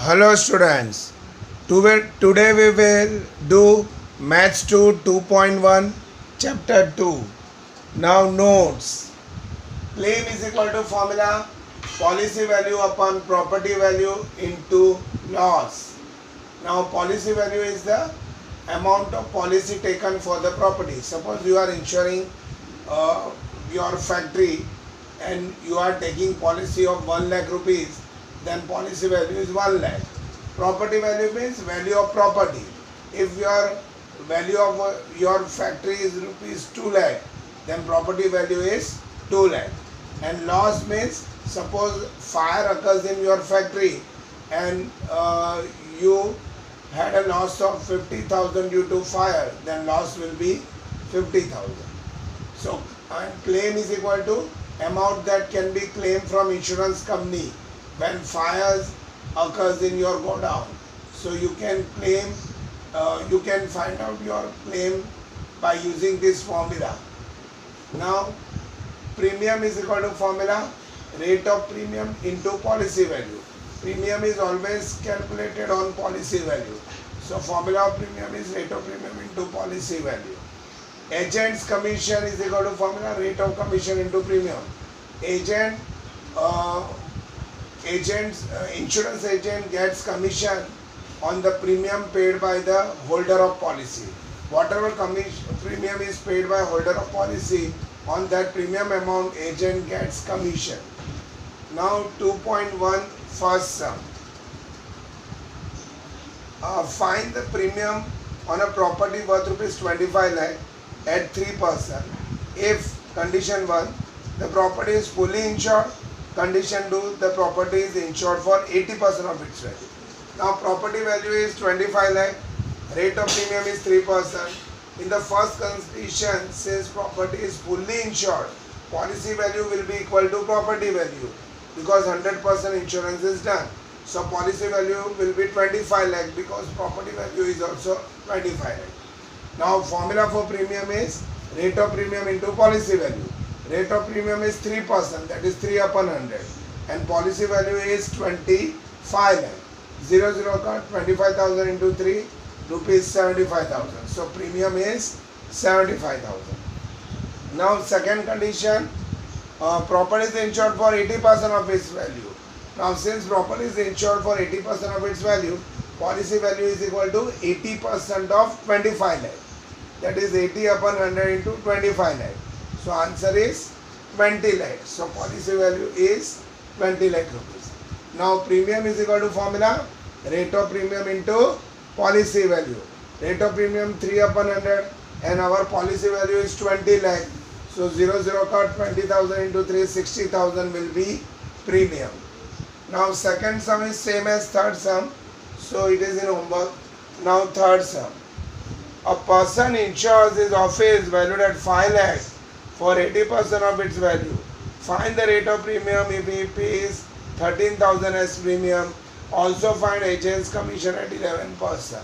Hello students, today we will do Maths 2 2.1 Chapter 2. Now notes. Claim is equal to formula policy value upon property value into loss. Now policy value is the amount of policy taken for the property. Suppose you are insuring your factory and you are taking policy of 1 lakh rupees, then policy value is 1 lakh. Property value means value of property. If your value of your factory is rupees 2 lakh, then property value is 2 lakh. And loss means suppose fire occurs in your factory and you had a loss of 50,000 due to fire, then loss will be 50,000. So, and claim is equal to amount that can be claimed from insurance company when fires occurs in your godown. So you can claim, you can find out your claim by using this formula. Now premium is equal to formula rate of premium into policy value. Premium is always calculated on policy value. So formula of premium is rate of premium into policy value. Agent's commission is equal to formula rate of commission into premium. Insurance agent gets commission on the premium paid by the holder of policy. Whatever premium is paid by holder of policy, on that premium amount agent gets commission. Now 2.1 first sum. Find the premium on a property worth rupees 25 lakh at 3% if condition 1 the property is fully insured, condition 2 the property is insured for 80% of its value. Now property value is 25 lakh, rate of premium is 3%. In the first condition, since property is fully insured, policy value will be equal to property value because 100% insurance is done. So policy value will be 25 lakh because property value is also 25 lakh. Now formula for premium is rate of premium into policy value. Rate of premium is 3%, that is 3 upon 100, and policy value is 25 lakh. 00 cut 25,000 into 3, rupees 75,000. So premium is 75,000. Now second condition, property is insured for 80% of its value. Now since property is insured for 80% of its value, policy value is equal to 80% of 25 lakh. That is 80 upon 100 into 25 lakh. So answer is 20 lakh. So policy value is 20 lakh rupees. Now premium is equal to formula rate of premium into policy value. Rate of premium 3 upon 100 and our policy value is 20 lakh. So 00 cut 20,000 into 3, 60,000 will be premium. Now second sum is same as third sum. So it is in homework. Now third sum. A person insures his office valued at 5 lakh for 80% of its value. Find the rate of premium if he pays 13,000 as premium. Also find agent's commission at 11%.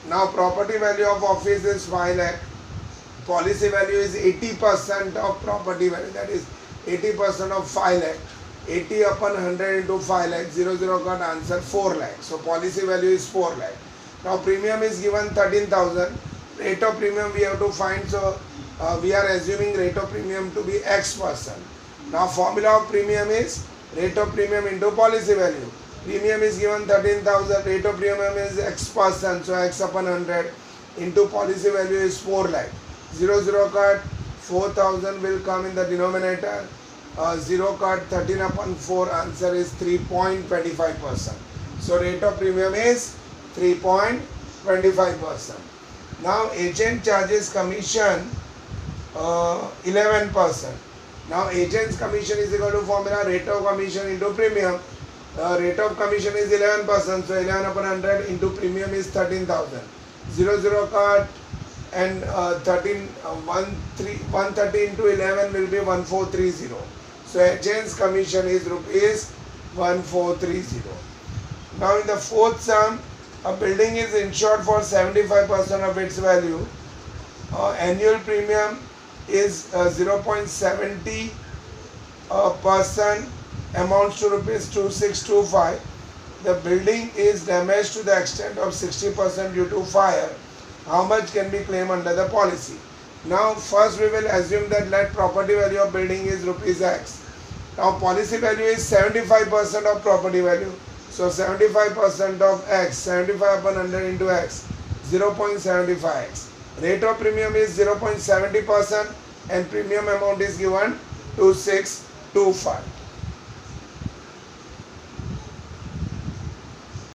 Now property value of office is 5 lakh. Policy value is 80% of property value, that is 80% of 5 lakh. 80 upon 100 into 5 lakh, 00 got answer 4 lakh. So policy value is 4 lakh. Now premium is given 13,000. Rate of premium we have to find, so we are assuming rate of premium to be X%. Now formula of premium is rate of premium into policy value. Premium is given 13,000, rate of premium is X%, so X upon 100 into policy value is 4 lakh. 00 cut 4,000 will come in the denominator. 0 cut 13 upon 4, answer is 3.25%. So rate of premium is 3.25%. Now agent charges commission 11%. Now agent's commission is equal to formula rate of commission into premium. Rate of commission is 11%, so 11 upon 100 into premium is 13,000. 00 cut and 130 into 11 will be 1430. So agent's commission is rupees 1430. Now in the fourth sum, a building is insured for 75% of its value. Annual premium is 0.70% amounts to rupees 2625. the building is damaged to the extent of 60% due to fire, how much can be claimed under the policy? Now first we will assume that net property value of building is rupees X. Now policy value is 75% of property value. So 75% of X, 75 upon 100 into X, 0.75X. Rate of premium is 0.70% and premium amount is given 2625.